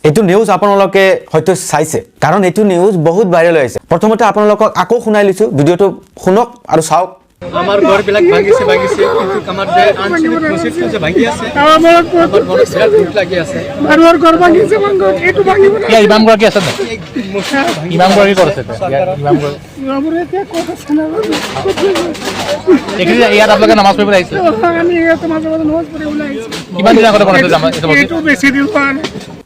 এইটো নিউজ আপোনালোকে হয়তো চাইছে কাৰণ এইটো নিউজ বহুত ভাইৰেল হৈছে প্ৰথমতে আপোনালোকক আকৌ শুনাই লৈছো ভিডিওটো শুনক আৰু চাওক আমার ঘর বিলাক ভাঙিছে কিন্তু আমার যে আঞ্চলিক প্রসেসটো যে ভাঙি আছে আমার বড় বিরাট দুঃখ লাগি আছে আমার ঘর ভাঙিছে এটু ভাঙিব না কি ইমাম গর কি আছে ইমাম গর কি করছে ইমাম গর আমরে কথা শোনা একই ইয়াত আপনাদের নামাজ পড়ে আইছে আমি ইয়াত নামাজ পড়ে উলাইছি কিমান দিন আগতে বনাইছে জামা এটু বেশি দিন পান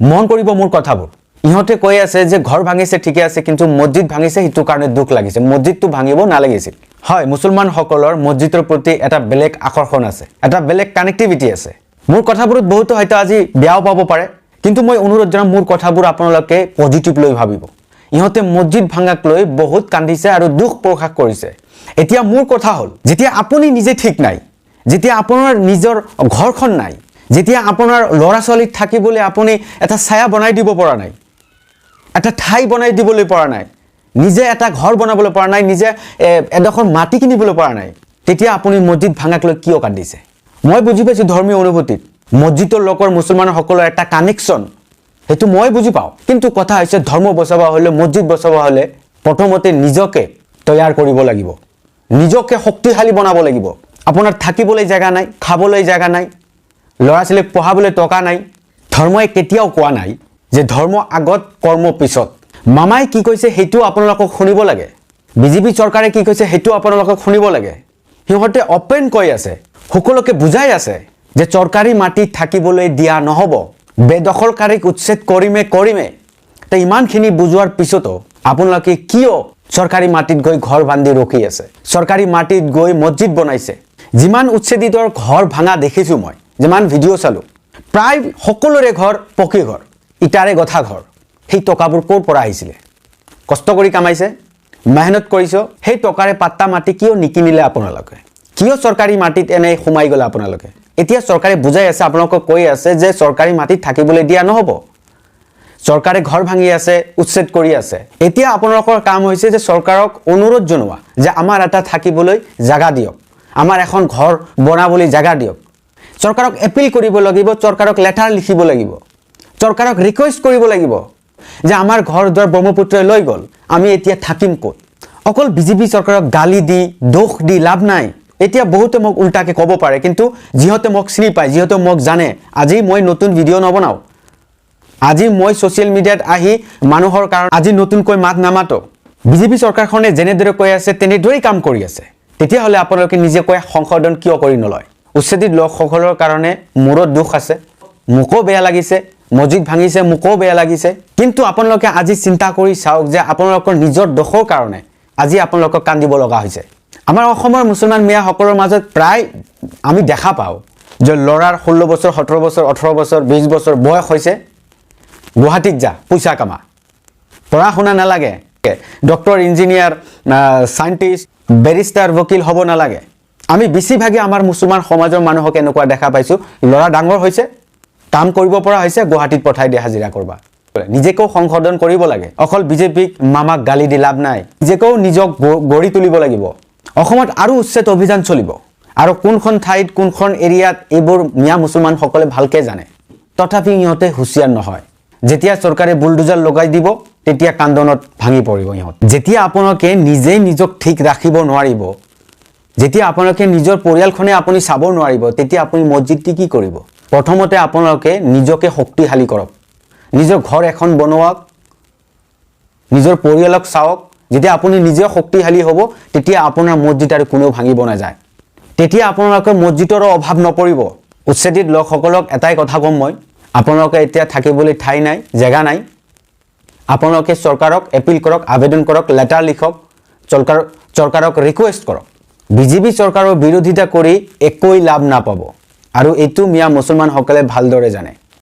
মন কৰিব মোৰ কথাবোৰ ইহঁতে কৈ আছে যে ঘৰ ভাঙিছে ঠিকে আছে কিন্তু মছজিদ ভাঙিছে হিটো কাৰণে দুখ লাগিছে মছজিদটো ভাঙিব নালাগিছিল হয় মুছলমান সকলৰ মছজিদৰ প্ৰতি এটা বেলেগ আকৰ্ষণ আছে এটা বেলেগ কানেক্টিভিটি আছে মোৰ কথাবোৰত বহুত হয়তো আজি বেয়াও পাব পাৰে কিন্তু মই অনুৰোধ জনাম মোৰ কথাবোৰ আপোনালোকে পজিটিভ লৈ ভাবিব ইহঁতে মছজিদ ভাঙাক লৈ বহুত কান্দিছে আৰু দুখ প্ৰকাশ কৰিছে এতিয়া মোৰ কথা হ'ল যেতিয়া আপুনি নিজে ঠিক নাই যেতিয়া আপোনাৰ নিজৰ ঘৰখন নাই যেতিয়া আপোনাৰ লৰা ছোৱালীক থাকিবলৈ আপুনি এটা ছায়া বনাই দিব পৰা নাই এটা ঠাই বনাই দিবলৈ পৰা নাই নিজে এটা ঘৰ বনাবলৈ পৰা নাই নিজে এডখৰ মাটি কিনিবলৈ পৰা নাই তেতিয়া আপুনি মছজিদ ভাঙাক লৈ কিয় কান্দিছে মই বুজি পাইছো ধৰ্মীয় অনুভূতিত মছজিদৰ লোকৰ মুছলমানৰ সকলৰ এটা কানেকশ্যন হেতু মই বুজি পাওঁ কিন্তু কথা হৈছে ধৰ্ম বচাব হলে মছজিদ বচাব হলে প্ৰথমতে নিজকে তৈয়াৰ কৰিব লাগিব নিজকে শক্তিশালী বনাব লাগিব আপোনাৰ থাকিবলৈ জায়গা নাই খাবলৈ জায়গা নাই লৰা ছোৱালীক পঢ়াবলৈ টকা নাই ধৰ্মই কেতিয়াও কোৱা নাই যে ধৰ্ম আগত কৰ্ম পিছত মামাই কি কৈছে হেতু আপোনালোকক শুনিব লাগে বিজেপি চৰকাৰে কি কৈছে হেতু আপোনালোকক শুনিব লাগে হিহঁতে ওপেন কৈ আছে সকলোকে বুজাই আছে যে চৰকাৰী মাটি থাকিবলৈ দিয়া নহব বেদখলকাৰীক উচ্ছেদ কৰিমে তে ইমানখিনি বুজোৱাৰ পিছতো আপোনালোকে কিয় চৰকাৰী মাটিত গৈ ঘৰ বান্ধি ৰখি আছে চৰকাৰী মাটিত গৈ মছজিদ বনাইছে যিমান উচ্ছেদিতৰ ঘৰ ভাঙা দেখিছো মই যিমান ভিডিও চালো প্ৰায় সকলোৰে ঘৰ পকী ঘৰ ইটাৰে গঠা ঘৰ সেই টকাবোৰ ক'ৰ পৰা আহিছিলে কষ্ট কৰি কামাইছে মেহনত কৰিছো সেই টকাৰে পাত্তা মাটি কিয় নিকিনিলে আপোনালোকে কিয় চৰকাৰী মাটিত এনে সোমাই গ'লে আপোনালোকে এতিয়া চৰকাৰে বুজাই আছে আপোনালোকক কৈ আছে যে চৰকাৰী মাটিত থাকিবলৈ দিয়া নহব চৰকাৰে ঘৰ ভাঙি আছে উচ্ছেদ কৰি আছে এতিয়া আপোনালোকৰ কাম হৈছে যে চৰকাৰক অনুৰোধ জনোৱা যে আমাৰ এটা থাকিবলৈ জাগা দিয়ক আমাৰ এখন ঘৰ বনাবলৈ জাগা দিয়ক চৰকাৰক এপিল কৰিব লাগিব চৰকাৰক লেটাৰ লিখিব লাগিব চৰকাৰক ৰিকুৱেষ্ট কৰিব লাগিব যে আমাৰ ঘৰ দুৱাৰ ব্ৰহ্মপুত্ৰই লৈ গ'ল আমি এতিয়া থাকিম ক'ত অকল বিজেপি চৰকাৰক গালি দি দোষ দি লাভ নাই এতিয়া বহুতে মোক উল্টাকে ক'ব পাৰে কিন্তু যিহতে মোক চিনি পায় যিহতে মোক জানে আজি মই নতুন ভিডিঅ' নবনাও আজি মই সোশ্যাল মিডিয়াত আহি মানুহৰ কাৰণ আজি নতুনকৈ মাত নামাতো বিজেপি চৰকাৰখনে যেনেদৰে কৈ আছে তেনেদৰেই কাম কৰি আছে তেতিয়াহ'লে আপোনালোকে নিজে কৈ সংশোধন কিয় কৰি নলয় উচ্ছেদিত লোকসকলৰ কাৰণে মোৰো দুখ আছে মোকো বেয়া লাগিছে মছজিদ ভাঙিছে মোকো বেয়া লাগিছে কিন্তু আপোনালোকে আজি চিন্তা কৰি চাওক যে আপোনালোকৰ নিজৰ দোষৰ কাৰণে আজি আপোনালোকক কান্দিব লগা হৈছে আমাৰ অসমৰ মুছলমান মিয়াসকলৰ মাজত প্ৰায় আমি দেখা পাওঁ যে লৰাৰ 16 বছৰ 17 বছৰ 18 বছৰ 20 বছৰ বয়স হৈছে গুৱাহাটীত যা পইচা কামা পঢ়া শুনা নালাগে ডক্টৰ ইঞ্জিনিয়াৰ সায়েন্টিষ্ট বেৰিষ্টাৰ वकील হ'ব নালাগে আমি বেছিভাগে আমাৰ মুছলমান সমাজৰ মানুহক এনেকুৱা দেখা পাইছো লৰা ডাঙৰ হৈছে কাম কৰিব পৰা হৈছে গুৱাহাটীত পঠাই দিয়ে হাজিৰা কৰবা নিজেকো সংশোধন কৰিব লাগে অকল বিজেপিক মামাক গালি দি লাভ নাই নিজেকো নিজক গড়ি তুলিব লাগিব অসমত আৰু উচ্ছেদ অভিযান চলিব আৰু কোনখন ঠাইত কোনখন এৰিয়াত এইবোৰ মিয়া মুছলমান সকলে ভালকে জানে তথাপি ইহঁতে হুঁচিয়াৰ নহয় যেতিয়া চৰকাৰে বুলডোজাৰ লগাই দিব তেতিয়া কান্দনত ভাঙি পৰিব ইহঁত যেতিয়া আপোনালোকে নিজে নিজক ঠিক ৰাখিব নোৱাৰিব যেতিয়া আপোনালোকে নিজৰ পৰিয়ালখনে আপুনি চাব নোৱাৰিব তেতিয়া আপুনি মছজিদটি কি কৰিব প্ৰথমতে আপোনালোকে নিজকে শক্তিশালী কৰক নিজৰ ঘৰ এখন বনোৱাক নিজৰ পৰিয়ালক চাওক যেতিয়া আপুনি নিজে শক্তিশালী হ'ব তেতিয়া আপোনাৰ মছজিদ আৰু কোনেও ভাঙিব নাযায় তেতিয়া আপোনালোকৰ মছজিদৰ অভাৱ নপৰিব উচ্ছেদিত লোকসকলক এটাই কথা কম মই আপোনালোকে এতিয়া থাকিবলৈ ঠাই নাই জায়গা নাই আপোনালোকে চৰকাৰক এপিল কৰক আবেদন কৰক লেটাৰ লিখক চৰকাৰক ৰিকুৱেষ্ট কৰক বিজেপি চৰকাৰৰ বিৰোধিতা কৰি একোই লাভ নাপাব আৰু এইটো মিয়া মুছলমান সকলে ভালদৰে জানে